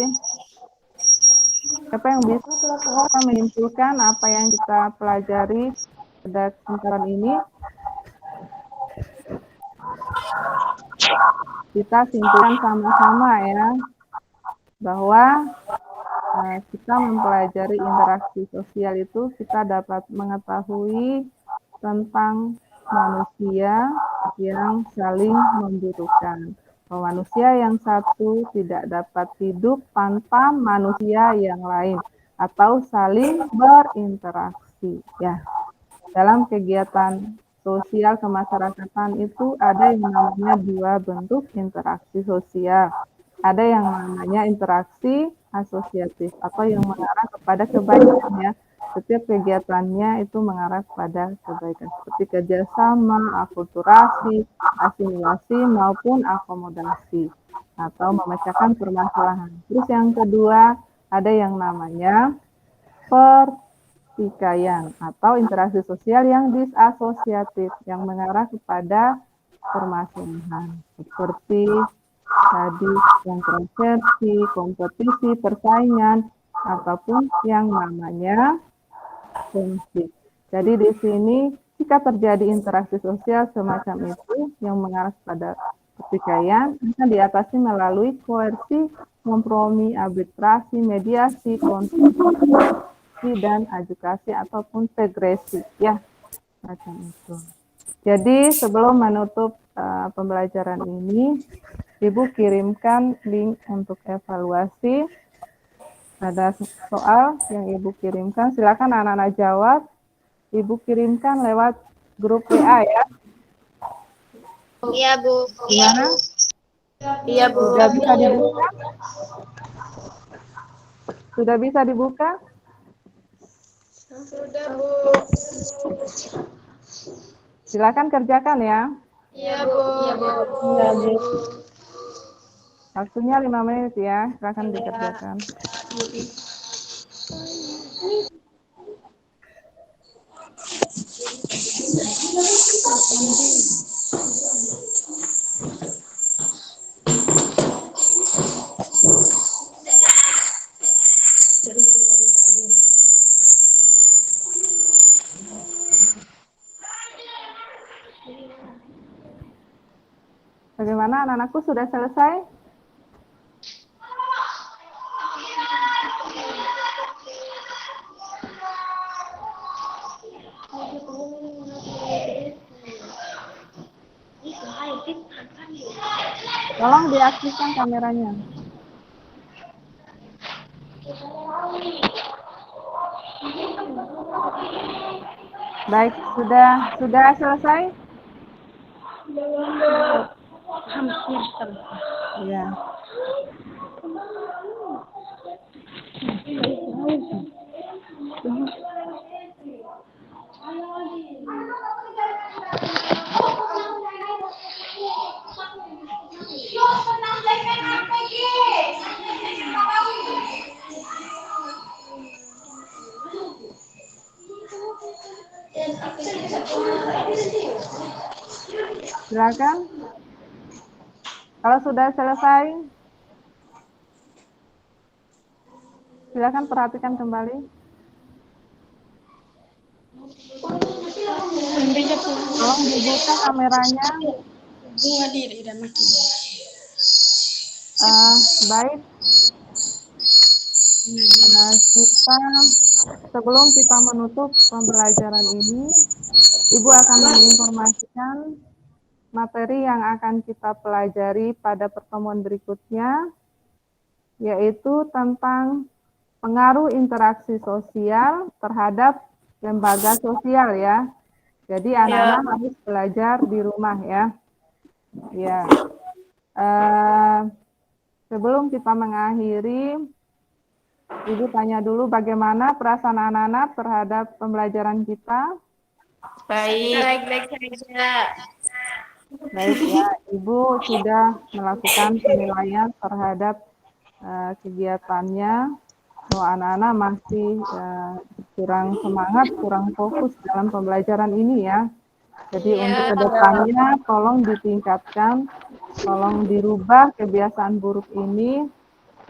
siapa yang bisa menyimpulkan apa yang kita pelajari pada kesempatan ini? Kita simpulkan sama-sama ya, bahwa kita mempelajari interaksi sosial itu kita dapat mengetahui tentang manusia yang saling membutuhkan. Bahwa manusia yang satu tidak dapat hidup tanpa manusia yang lain atau saling berinteraksi. Ya, dalam kegiatan sosial kemasyarakatan itu ada yang namanya 2 bentuk interaksi sosial. Ada yang namanya interaksi asosiatif atau yang mengarah kepada kebaikan ya. Setiap kegiatannya itu mengarah kepada kebaikan seperti kerjasama, akulturasi, asimilasi maupun akomodasi atau memecahkan permasalahan. Terus yang kedua ada yang namanya pertikaian atau interaksi sosial yang disasosiatif yang mengarah kepada permasalahan seperti tadi kontroversi, kompetisi, persaingan ataupun yang namanya konflik. Jadi di sini jika terjadi interaksi sosial semacam itu yang mengarah pada pertikaian akan diatasi melalui koersi, kompromi, arbitrasi, mediasi, konsultasi, dan edukasi ataupun segresi ya macam itu. Jadi sebelum menutup pembelajaran ini, Ibu kirimkan link untuk evaluasi. Ada soal yang Ibu kirimkan, silakan anak-anak jawab. Ibu kirimkan lewat grup WA ya. Iya, Bu. Gimana? Iya, Bu. Sudah bisa dibuka? Sudah bisa dibuka? Sudah, Bu. Silakan kerjakan ya. Iya, Bu. Iya, Bu. Iya, Bu. Waktunya 5 menit ya, silakan dikerjakan. Bagaimana anak-anakku sudah selesai? Tolong diaktifkan kameranya. Baik, sudah selesai? Hampir selesai. Iya. Silakan. Kalau sudah selesai, silakan perhatikan kembali. Tolong dibuka kameranya. Baik. Kita sebelum kita menutup pembelajaran ini, Ibu akan menginformasikan materi yang akan kita pelajari pada pertemuan berikutnya, yaitu tentang pengaruh interaksi sosial terhadap lembaga sosial ya. Jadi anak-anak harus belajar di rumah ya. Ya. Sebelum kita mengakhiri, Ibu tanya dulu bagaimana perasaan anak-anak terhadap pembelajaran kita. Baik saja. Baik ya, Ibu sudah melakukan penilaian terhadap kegiatannya. Bahwa anak-anak masih kurang semangat, kurang fokus dalam pembelajaran ini ya. Jadi untuk kedepannya tolong ditingkatkan, tolong dirubah kebiasaan buruk ini,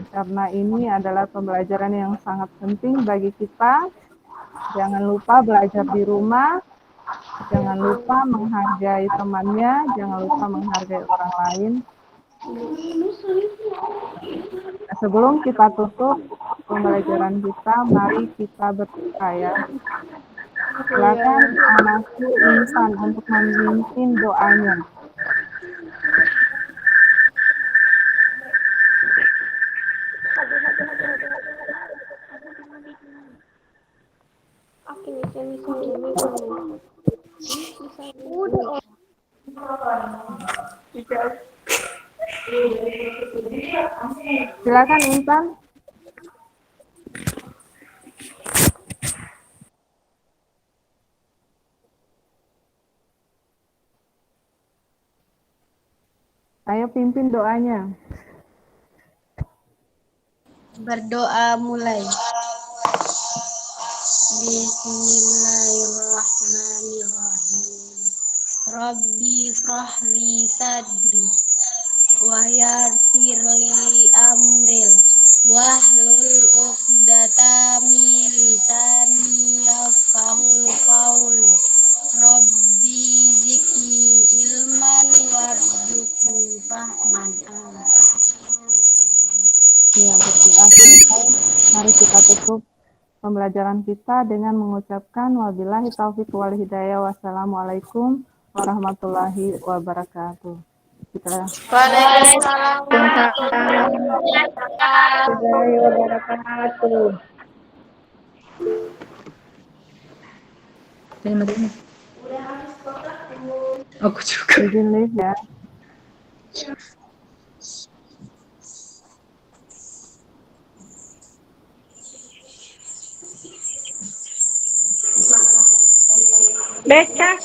karena ini adalah pembelajaran yang sangat penting bagi kita. Jangan lupa belajar di rumah, jangan lupa menghargai temannya, jangan lupa menghargai orang lain. Sebelum kita tutup pembelajaran kita, mari kita berdoa ya. Silakan anakku Insan untuk memimpin doanya. Silakan Insan. Ayo pimpin doanya. Berdoa mulai. Bismillahirrahmanirrahim. Rabbi shrahli sadri wa yassir li amri wahlul 'uqdatam min lisani yafqahul qawli. Rabbi zidni ilman warzuqni fahman. Ya, berdoa selesai. Mari kita tutup pembelajaran kita dengan mengucapkan wabillahi taufiq wal hidayah. Wassalamualaikum warahmatullahi wabarakatuh. Kita Waalaikumsalam warahmatullahi wabarakatuh. Aku juga. Izin live ya. Becak.